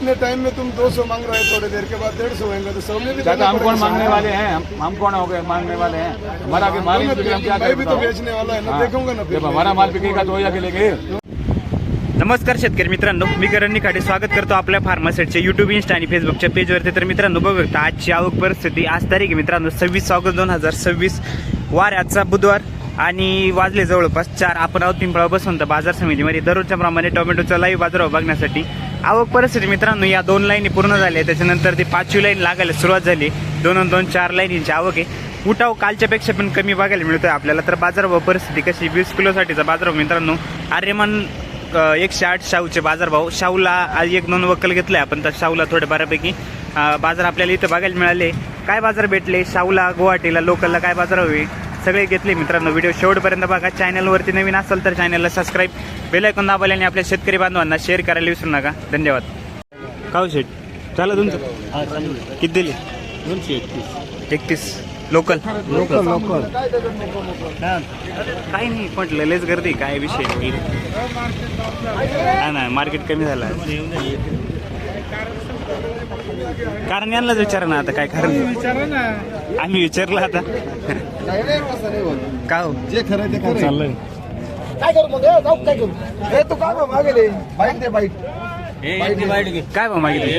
इतने टाइम में तुम 200 मांग रहे हो, थोड़ी देर के बाद 150 होंगे, तो 100 में भी हम कौन मांगने वाले हैं? हम कौन हो गए मांगने वाले हैं? हमारा आगे माल हम क्या मैं भी तो बेचने वाला है ना, देखूंगा ना। जब हमारा माल बिकेगा तो आगे लेंगे। नमस्कार शेतकरी मित्रांनो, मी करण निखाडे स्वागत करतो आपल्या फार्मासेटच्या यूट्यूब, इंस्टा आणि फेसबुकच्या पेजवरती। तर मित्रांनो बघू शकता आजची आवक परिस्थिती। आज तारीख आहे मित्रांनो 26 ऑगस्ट 2026, वार आजचा बुधवार आणि वाजले जवळपास 4। आपण आहोत पिंपळा बसवंत बाजार समितीमध्ये दररोजच्या प्रमाणे टोमॅटोचा लाईव्ह बाजारभाव बघण्यासाठी। आवक परिस्थिती मित्रांनो या 2 लाईनी पूर्ण झाल्या, त्याच्यानंतर ती 5वी लाईन लागायला सुरुवात झाली। 2 4 लाईनींची आवक आहे। उठाव कालच्या पेक्षा पण कमी बघायला मिळतोय आपल्याला। तर बाजारभाव परिस्थिती कशी, 20 किलोसाठीचा बाजारभाव मित्रांनो आर्यमान 108 शाहूचे बाजारभाव। शाहूला आज 1-2 वक्कल घेतले आपण, तर शाहूला थोडे बऱ्यापैकी बाजार आपल्याला इथं बघायला मिळाले। काय बाजार भेटले शाहूला, गुवाहाटीला, लोकलला काय बाजार हवे सगळे घेतले मित्रांनो। व्हिडिओ शेवटपर्यंत बघा। चॅनलवरती नवीन असाल तर चॅनलला सबस्क्राईब, बेल आयकॉन दाबायला आणि आपल्या शेतकरी बांधवांना शेअर करायला विसरू नका। धन्यवाद। काव शेट चला तुमचं किती दिले? 231 लोकल काही नाही म्हटलं, लयच गर्दी काय विषय ना, मार्केट कमी झालं कारण यांनाच विचारा ना आता काय कारण आम्ही विचारलं आता का हो जे खरं ते खरं चाललंय काय करू मग जाऊ काय करू हे तू काय मागेले बाईट दे बाईट काय भाव मागितले?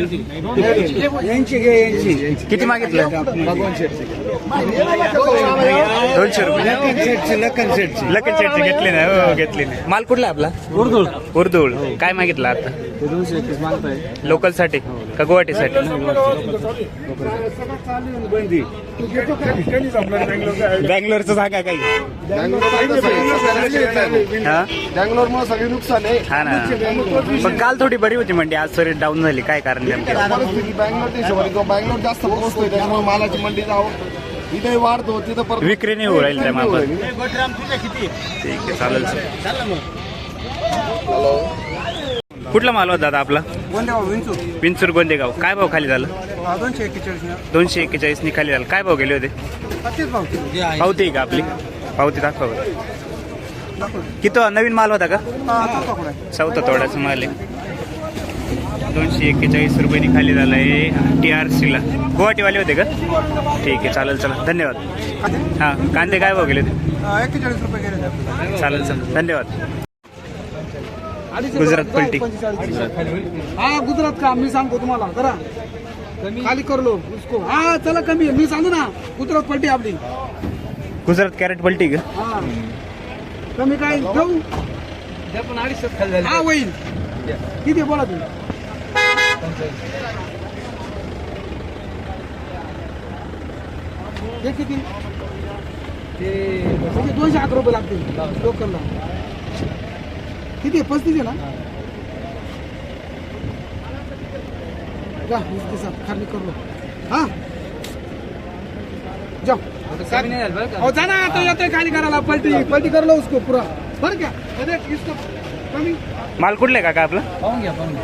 यांची घे यांची किती मागितलं? भगवान शेठचे 200 रुपये लखन शेठचे लखन शेटचे घेतले ना? हो घेतले ना। माल कुठला आपला? उर्दूळ काय मागितलं आता? 221 मागताय लोकलसाठी का गुवाहाटीसाठी? बँगलोरचं सांगा काही। हा बँगलोर मुळे सगळी नुकसान आहे। हा ना, पण काल थोडी बरी होती मंडी, आज सरी डाऊन झाली, काय कारण नेमकं? बँगलोर जास्त पोहोचतोय, त्यामुळे मालाची मंडीचा आवक इथे वाढतो, तिथं परत विक्री नाही होऊ राहील त्या मापात। ठीक आहे चालेल सर। कुठला माल होता दादा आपला? विंचूर गोंदेगाव। काय भाव खाली झालं? 241 नि खाली झालं। काय भाव गेले होते? पावती का आपली? पावती दाखवा बरं। किती नवीन माल होता का? चौथा तोड्याचा माल आहे। 241 रुपयांनी खाली झालंय TRC ला। गुवाहाटीवाले होते का? ठीक आहे चालेल चला धन्यवाद। हा कांदे काय भाव गेले होते? 41 रुपये गेले। चालेल चला धन्यवाद। गुजरात पलटी हा गुजरात का मी सांगतो तुम्हाला जरा खाली कर लो उसको। हा चला कमी मी सांगू ना, गुजरात पलटी आपली। गुजरात कॅरेट पलटी का? हा कमी काय घेऊ हा होईल किती बोला तुम्ही? हे किती? ते 211 रुपये लागतील लोकलला। किती 35 आहे ना? जा इसके साथ खाली कर लो। हाँ जाओ हो जाना, आता येतोय खाली करायला। पलटी कर लो उसको पूरा भर क्या देख इसको कमी। माल कुठला आहे काका आपला?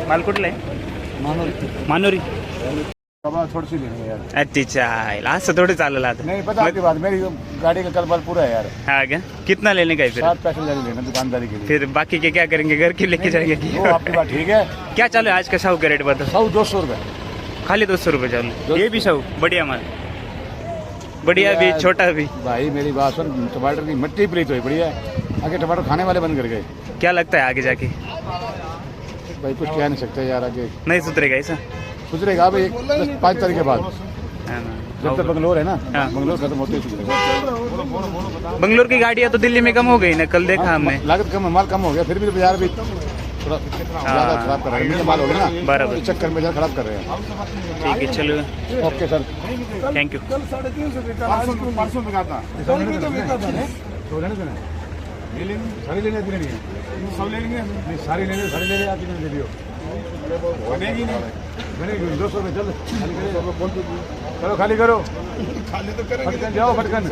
माल कुठला आहे? मानोरी। थोड़ी लेनी यार। अच्छा असं थोड़ी चालेल आता? नहीं पता आपकी बात, मेरी गाड़ी का कल पूरा है यार। हाँ क्या कितना लेने का है फिर? 7 पैसेंजर लेना दुकानदारी के लिए। फिर बाकी के क्या करेंगे? घर के लेके जाएंगे? वो आपकी बात ठीक है। क्या चालू है आज का शाहू का रेट बता? 200 रुपए खाली 200 रुपये चालू। ये भी शाहू बढ़िया माल, बढ़िया भी छोटा भी। भाई मेरी बात सुन, टमाटर की मिट्टी प्लेट है बढ़िया। आगे टमाटर खाने वाले बंद कर गए। क्या लगता है आगे जाके? भाई कुछ कह नहीं सकते यार, आगे नहीं सुधरेगा ऐसा? सुधरेगा भाई 5 तारीख के बाद, हाँ ना। जब तक बंगलोर है ना, हाँ। बंगलोर खत्म होते ही सुधरेगा। बंगलोर की गाड़ियाँ तो दिल्ली में कम हो गई ना, कल देखा हमने। लागत कम है, माल कम हो गया, फिर भी बाजार भी थोड़ा ज्यादा खराब कर रहे हैं। माल हो गया ना बराबर, इस चक्कर में खराब कर रहे हैं। ठीक है चलो ओके सर, थैंक यू। 500 में खाता सारी लेने नहीं है, सब ले लेंगे नहीं, सारी लेने आप दे दियो बनेगी नहीं, बनेगी 200 में। चलो खाली करो, खाली तो करेंगे। फटकन जाओ फटकन,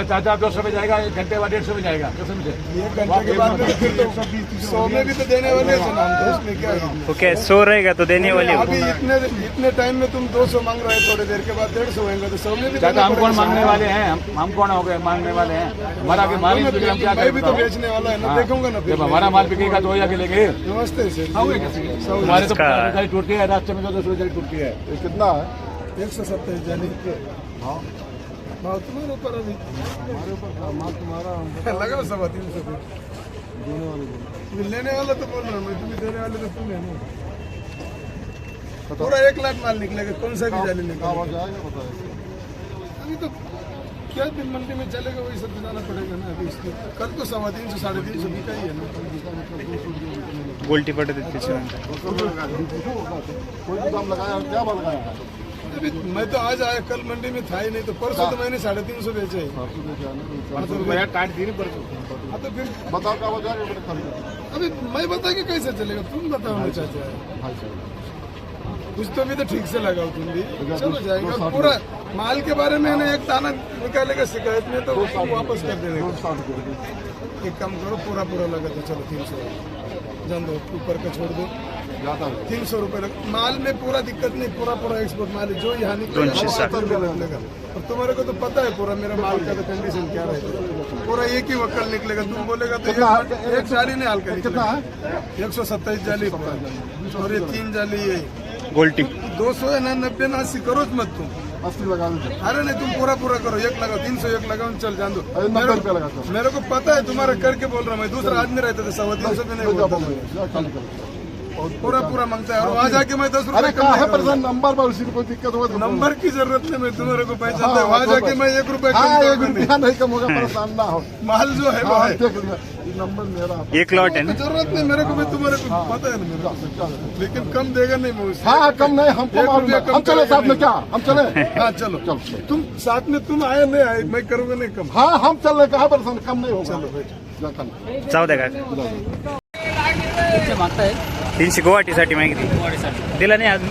चाचा 200 में जाएगा, 1 घंटे बाद 150 में जाएगा कसम से। 1 घंटे के बाद 100 में भी तो देने वाले हैं ना, उसमें क्या है? ओके 100 रहेगा तो देने वाले हो। अभी इतने टाइम में तुम 200 मांग रहे हो, थोड़ी देर के बाद 150 होंगे, तो 100 में भी चाचा हम कौन मांगने वाले हैं? हम कौन हो गए मांगने वाले हैं? हमारा आगे माल हम क्या मैं भी तो करें? बेचने वाला है ना, देखूंगा ना। जब हमारा माल बिकेगा तो आगे लेंगे। नमस्ते सर। हमारे तो गाड़ी टूट के बच्चे में जो 240 टूटती है ये कितना है? 127 जाली हाँ भाव तुम्हारे ऊपर अभी हमारे ऊपर माल तुम्हारा लगाओ 350 देने वाले लेने वाला तो बोल रहा हूँ मैं, तुम्हें देने वाले तो तुम लेने पूरा 1 लाख माल निकलेगा, कौन सा भी जाली निकलेगा। आवाज आएगा बताए अभी तो क्या दिन मंडी में चलेगा वही सब जाना पड़ेगा ना। अभी इसके कल तो 350 350 बिका ही है ना। गोल्टी पडत आहेत त्याच्यानंतर कोई भी दाम लगाया क्या बात लगाया है? अभी मैं तो आज आया, कल मंडी में था ही नहीं, तो परसों तो मैंने 350 बेचे हैं। काट दी परसों हाँ तो फिर बताओ क्या आवाज आएगा मैंने खरीदा अभी मैं बता के कैसे चलेगा, तुम बताओ ना चाचा। भाई साहब कुछ तो भी तो ठीक से लगाओ तुम भी, चलो जाएगा। पूरा माल के बारे में ना एक दाना निकालेगा शिकायत में तो उसको वापस कर देने का। एक काम करो, पूरा पूरा लगा दो, चलो 300 जान दो, ऊपर का छोड़ दो। जाता है 300 रुपये माल में पूरा दिक्कत नहीं, पूरा पूरा एक्सपोर्ट माल है, जो यहाँ निकलेगा 260 रुपये लगेगा। और तुम्हारे को तो पता है पूरा मेरा माल का तो कंडीशन क्या रहेगा, पूरा एक ही वक्कल निकलेगा। तुम बोलेगा तो एक जाली नहीं हाल का कितना है? 127 जाली और ये 3 जाली है। गोल्टी 200 है ना, 90 ना 80 करो मत तुम। 80 लगा दीजिए अरे नहीं, तुम पूरा पूरा करो, 1 लगाओ, 301 लगाओ, चल जान दो। अरे 90 रुपये लगा दो मेरे को पता है तुम्हारा करके बोल रहा हूँ मैं, दूसरा आदमी रहता था 350 में नहीं बोलता था। पूरा पूरा मांगता है और वहाँ जाके मैं 10 रुपए अरे कहाँ है परेशान नंबर पर उसी में कोई दिक्कत होगा तो नंबर की जरूरत नहीं, मैं तुम्हारे को पहचानता हूँ। वहाँ जाके मैं 1 रुपए हाँ कम 1 करूंगा नहीं। रुपया नहीं कम होगा परेशान ना हो माल जो है वो हाँ है, देख लिया ये नंबर मेरा एक लॉट आहे ना जरूरत नहीं मेरे को, मैं तुम्हारे को पता है ना मेरे को। लेकिन कम देगा नहीं मैं उससे। हाँ कम नहीं हम 1 रुपया कम हम चले करेगा साथ में नहीं। क्या हम चले हाँ चलो चलो तुम साथ में, तुम आए नहीं आए, मैं करूँगा नहीं कम। हाँ हम चल रहे कहाँ परेशान कम नहीं होगा चलो बैठ। जाता जाऊ द्या का 300 गुवाहाटीसाठी मागितली दिला नाही अजून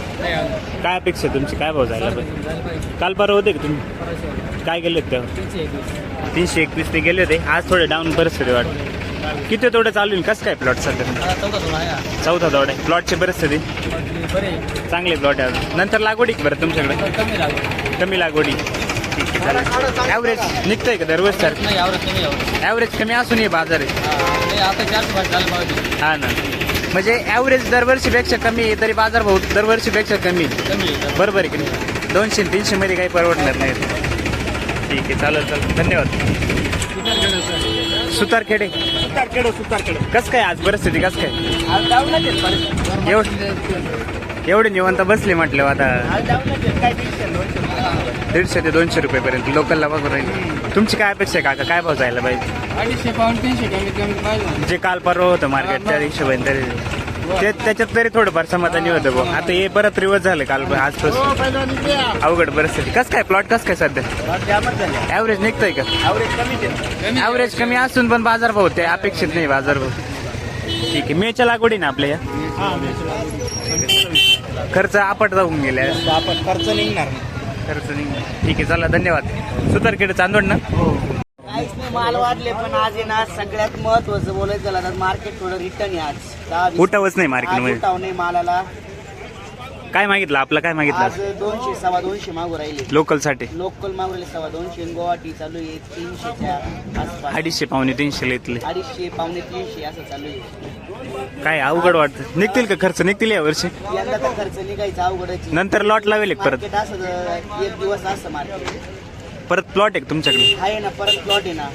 काय अपेक्षा आहे तुमची, काय भाव जायला पाहिजे? काल परवा होते का तुम्ही, काय गेले होते तेव्हा? 321 ते गेले होते, आज थोडे डाऊन परिस्थिती वाटते. किती तोडे चालू आहे, कसं काय प्लॉट सध्या? 14 तोडे प्लॉटची परिस्थिती चांगली प्लॉट आहे अजून. नंतर लागवडी का बरं तुमच्याकडे? कमी लागवडी. ॲव्हरेज निघतंय का दरवर्षी सर? ॲव्हरेज कमी असून हे बाजार आहे. हा ना, म्हणजे ॲव्हरेज दरवर्षीपेक्षा कमी आहे तरी बाजार भाव दरवर्षीपेक्षा कमी आहे. बरोबर आहे की नाही? 200-300 मध्ये काही परवडणार नाही. ठीक आहे, चालेल धन्यवाद. सुतारखेडे कसं काय आज परिस्थिती, कसं काय एवढे निवांत बसले म्हटलं आता 150 ते 200 रुपयेपर्यंत लोकलला बघून राहील. तुमची काय अपेक्षा आहे काका, काय भाव जायला पाहिजे? 250-300 कमी पाहिजे. जे काल परवा होतं मार्केट त्या हिशोबाने तरी त्याच्यात तरी थोडंफार समाधानी होतं भाऊ. आता हे परत रिवर्स झालं काल आजपासून अवघड परिस्थिती. कसं काय प्लॉट, कसं काय सध्या ॲव्हरेज निघतंय का? ॲव्हरेज कमी असून पण बाजार भाव ते अपेक्षित नाही बाजार भाव. ठीक आहे, मेच्या लागवडी ना आपल्या या खर्च आपट जाऊन गेल्या, खर्च निघणार खर्च निघणार. ठीक आहे, चला धन्यवाद. सुतारखेड चांदोड ना? काहीच नाही, माल वाढले पण आज आहे ना सगळ्यात महत्वाचं बोलायचं झालं तर मार्केट थोडं रिटर्न आहे आज. उठावच नाही मार्केटमध्ये. उठाव नाही मालाला. काय मागितलं आपलं, काय आज मागितलं 200-250 मागू राहिले. लोकल साठी? लोकल मागू राहिले 250. गुवाहाटी चालू आहे 300च्या आसपास. 250-300 इथले 250-350 असं चालू आहे. काय अवघड वाटतं. निघतील का खर्च, निघतील या वर्षी? यंदा तर खर्च निघायचा अवघडच. नंतर लॉट लावेल एक परत? मार्केट असं 1 दिवस असं मार्केट परत प्लॉट आहे का तुमच्याकडे? आहे ना, परत प्लॉट आहे ना.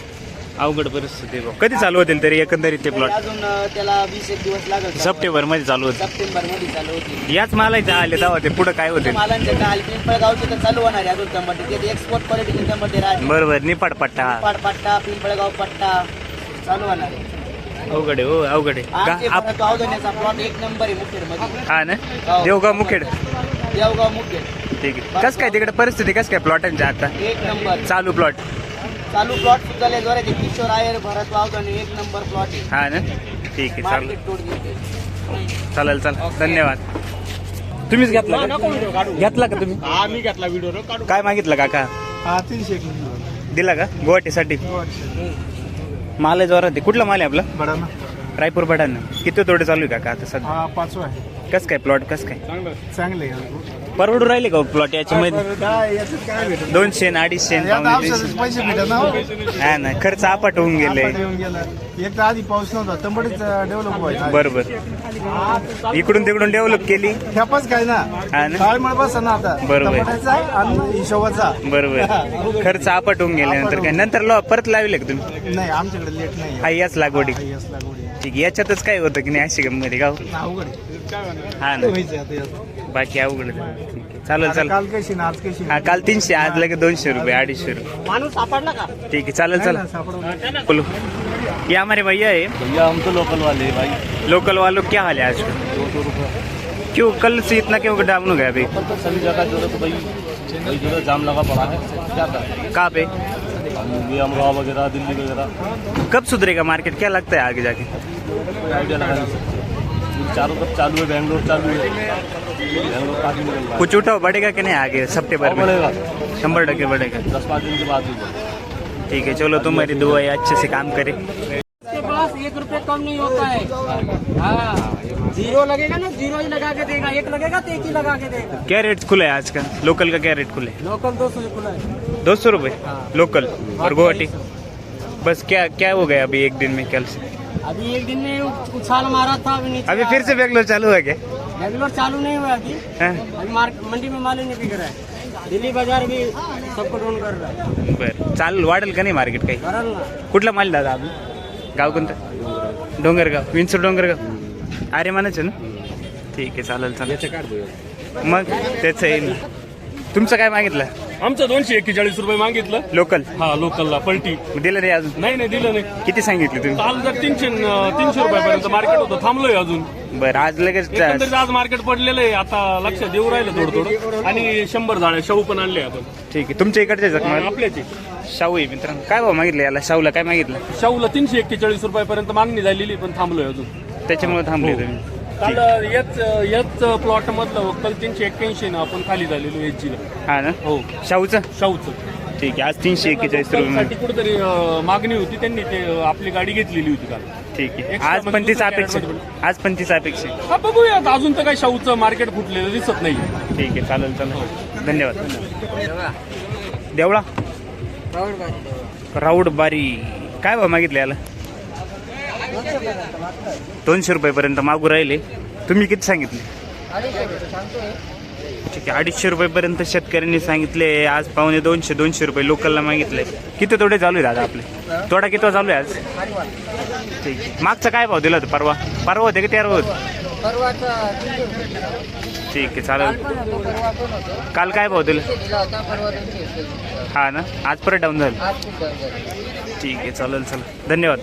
अवघड परिस्थिती आहे भाऊ. कधी चालू होतील तरी एकंदरीत ते प्लॉट? अजून त्याला 20 दिवस लागेल. सप्टेंबर मध्ये चालू होते. सप्टेंबर मध्ये चालू होते. याच मालाचे आले तेव्हा ते पुढे काय होते? मालांच्या काल पिंपळगावचे तर चालू होणार आहे अजून टमाटे. ते एक्सपोर्ट क्वालिटी टमाटे राहते. बरोबर, निपाड पट्टा पट्टा पिंपळगाव पट्टा चालू होणार आहे. अवघड आहे हो, अवघड आहे आमचे का? परत अवधण्याचा प्लॉट 1 नंबर आहे मुखेड मध्ये. हा ना, देवगाव मुखेड. देवगाव मुखेड ठीक आहे. कसं काय तिकडे परिस्थिती, कसं काय प्लॉटांची आता 1 नंबर चालू प्लॉट? चालू प्लॉट सुद्धा लय जोरात आहे. किशोर आयर भरत वावधणे 1 नंबर प्लॉट आहे. हा ना, ठीक आहे, चालेल मार्केट तोड घेते. चालेल धन्यवाद. तुम्हीच घेतला का? घेतला का तुम्ही? मी घेतला व्हिडिओ काढू. काय मागितलं काका? 300 दिला का गुवाहाटीसाठी? माल आहे जोरात आहे. कुठला माल आहे आपला? बडा ना. रायपूर बडाना. किती तोडे चालू आहे काका आता सध्या? 5 आहे. कस काय प्लॉट कस काय चांगले परवडू राहिले का प्लॉट याच्यामध्ये काय याच्यात काय भेटत 200 250 पैसे भेटत ना हा ना खर्च आपट होऊन गेले येऊन गेला एक तर आधी पाऊस नव्हता तंबडीच डेव्हलप व्हायचा बरोबर इकडून तिकडून डेव्हलप केली ठेपाच काय ना हा ना ताळमळ बसा ना आता बरोबर. टमाट्याचा आणि हिशोबाचा बरोबर खर्च आपट होऊन गेले नंतर काय नंतर परत लावले का तुम्ही नाही आमच्याकडे लेट नाही हा याच लागवडी यस लागवडी ठीक आहे याच्यातच काय होतं की नाही अशी गंमत गाव अवघड आहे. हा ना व्हायचं आता यात. बाकी अवघड आहे. ठीक आहे चालेल आता चालेल काल कशी ना आज कशी हा काल 300 आज लगे 200 रुपये 250 रुपये माणूस सापडला का ठीक है चल चल सापडवलं. बोलो ये हमारे भैया है भैया हम तो लोकल वाले हैं भाई, लोकल वालों क्या हाल है आज का 200 रुपये क्यों कल से इतना क्यों डाउन हो गया अभी तो सभी जगह जो है तो भाई जगह जाम लगा पड़ा है, क्या करें। कहाँ पे ये अमरोहा वगैरह दिल्ली वगैरह कब सुधरेगा मार्केट क्या लगता है आगे जाके आइडिया लगा नहीं सकते। चारों तरफ चालू है, बेंगलोर चालू है, बेंगलोर काफी निकल रहा है। कुछ उठाव बढ़ेगा कि नहीं आगे सितंबर और में बढ़ेगा 100% बढ़ेगा 10-5 दिन के बाद ही बढ़ेगा। ठीक है चलो तुम्हारी दुआ है अच्छे से काम करे उसके पास 1 रुपये कम नहीं होता है। हाँ जीरो लगेगा ना, जीरो ही लगा के देगा, 1 लगेगा तो 1 ही लगा के देगा। क्या रेट खुला है आज का लोकल का क्या रेट खुला है लोकल 200 खुला है। 200 रुपये लोकल और गुवाहाटी बस क्या क्या हो गया अभी एक दिन में कल से अभी एक दिन में उछाल मारा था, अभी नीचे अभी फिर से बेंगलोर चालू है क्या बेंगलोर चालू नहीं हुआ अभी। हाँ? अभी मंडी में माल ही नहीं बिक रहा है। दिल्ली बाजार भी सबको डाउन कर रहा है। बरं चालेल वाढेल का नाही मार्केट काही भरल ना। कुठला माल दादा आपलं गाव कोणतं डोंगरगाव विंचूर डोंगरगाव अरे म्हणायचं ना ठीक आहे चालेल चालेल मग त्याचं येईल तुमचं काय मागितलं आमचं 241 रुपये मागितलं. लोकल हा लोकलला पलटी दिलं नाही अजून नाही दिलं नाही. किती सांगितले तुम्ही काल जर 300 रुपयापर्यंत मार्केट होतं, थांबलोय अजून. बरं आज लगेच एकंदरीत आज मार्केट पडलेलं आहे. आता लक्षात येऊ राहिलं थोडं थोडं. आणि 100 झाडे शाहू पण आणले आपण ठीक आहे तुमच्या इकडचे जखमा आपल्याचे. शाहू आहे मित्रांनो काय भाव मागितलं याला शाहूला काय मागितलं शाहूला 341 रुपयापर्यंत मागणी झालेली, पण थांबलोय अजून. त्याच्यामुळे थांबले तुम्ही काल याच प्लॉट मधलं वक्कल 381 ना आपण खाली झालेलो एच ला. हा ना हो शाहूचं शाहूचं ठीक आहे आज 341 रुपये साठी कुठेतरी मागणी होती, त्यांनी ते आपली गाडी घेतलेली होती काल. ठीक आहे Extra आज पण म्हणजे तीच दुसऱ्या अपेक्षा carrot आज पण तीच अपेक्षा आहे. हा बघूयात, अजून तर काही शाहूचं मार्केट फुटलेलं दिसत नाही. ठीक आहे चालेल चालेल धन्यवाद देवळा राऊड बारी काय भाव मागितले याला 200 रुपयेपर्यंत मागू राहिले तुम्ही किती सांगितले ठीक आहे 250 रुपयेपर्यंत शेतकऱ्यांनी सांगितले आज पावणे 200 रुपये लोकलला मागितले किती तोडे चालू आहे दादा आपले तोडा किती चालू आहे आज ठीक आहे मागचा काय भाव दिला होता परवा होते का 13 होते ठीक आहे चालेल काल काय भाव दिला हा ना आज परत डाऊन झालं ठीक आहे चालेल चला धन्यवाद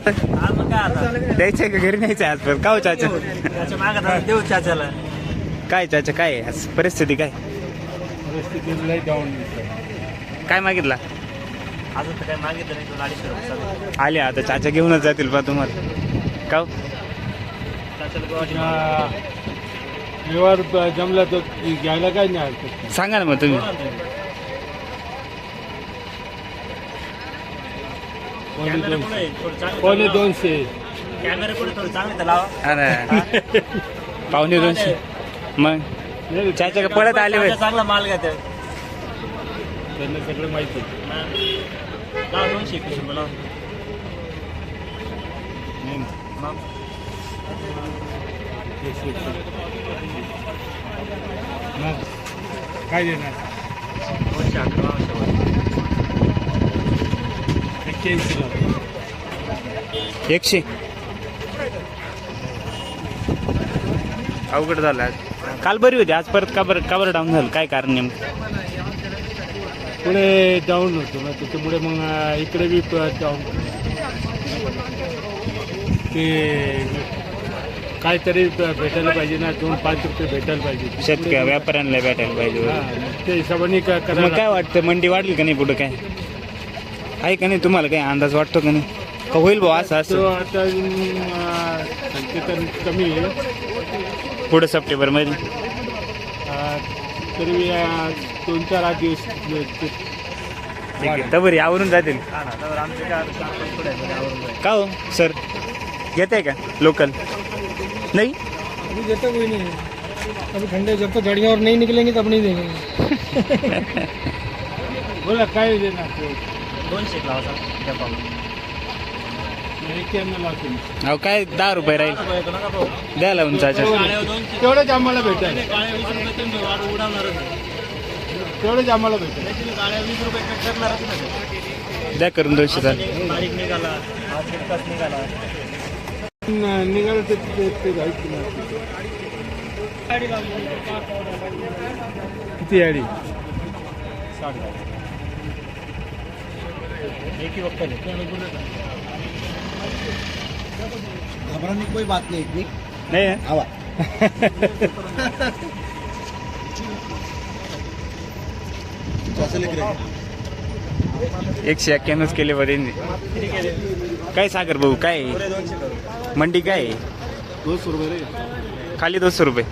द्यायचंय का घरी न्यायचंय आज परत का हो चाचा देऊ चाचाला काय चाचा काय आहे आज परिस्थिती काय काय मागितला अजून तर काय मागितलं नाही, 200 रुपये आले आता चाचा घेऊनच जातील बा तुम्हाला का हो? व्यवहार जमला तर घ्यायला काय नाही. सांगा ना मग तुम्ही पावणे 200 कॅमेरा पुढे थोडं चांगलं तर लावा. अरे पावणे 200 मग चाचा का पळत आले होय. चांगला माल घ्या त्यांना सगळं माहिती. 221 रुपये लावा. काय देणार 100 अवघड झालं आज काल बरी होती आज परत का बरं डाऊन झालं काय कारण नेमकं पुढे डाऊन होतो ना, त्याच्यामुळे मग इकडे बी डाऊन. ते काहीतरी भेटायला पाहिजे ना, 2-5 रुपये भेटायला पाहिजे शेतकरी व्यापाऱ्यांना भेटायला पाहिजे हा, त्या हिशोबाने मग काय वाटतं मंडी वाढली का नाही पुढे काय आहे का नाही तुम्हाला काही अंदाज वाटतो का नाही का होईल भाऊ असं तो असं आता संकेतन कमी आहे. पुढे सप्टेंबर मध्ये तरी 2-4 दिवस ठीक आहे तर यावरून जातील का हो सर घेत आहे का लोकल नाही अभी देता कोई नहीं है अभी ठंडे जब तक गाड़ियाँ और नहीं निकलेंगी तब नहीं देंगे बोला काय देणार 200 लावा त्या पाहून. 91 लावतो. अहो काय 10 रुपये राहील द्या लावून चाचा. तेवढेच आम्हाला भेटेल. तेवढेच आम्हाला भेटेल. द्या करून 200 चा. निघालं ते जायचं नाही. किती याडी घबराने की कोई बात नहीं इतनी नाही आहे? हवा 191 केले बरे. काय सागर भाऊ काय आहे? मंडी काय आहे? 200 रुपये रे. खाली 200 रुपये.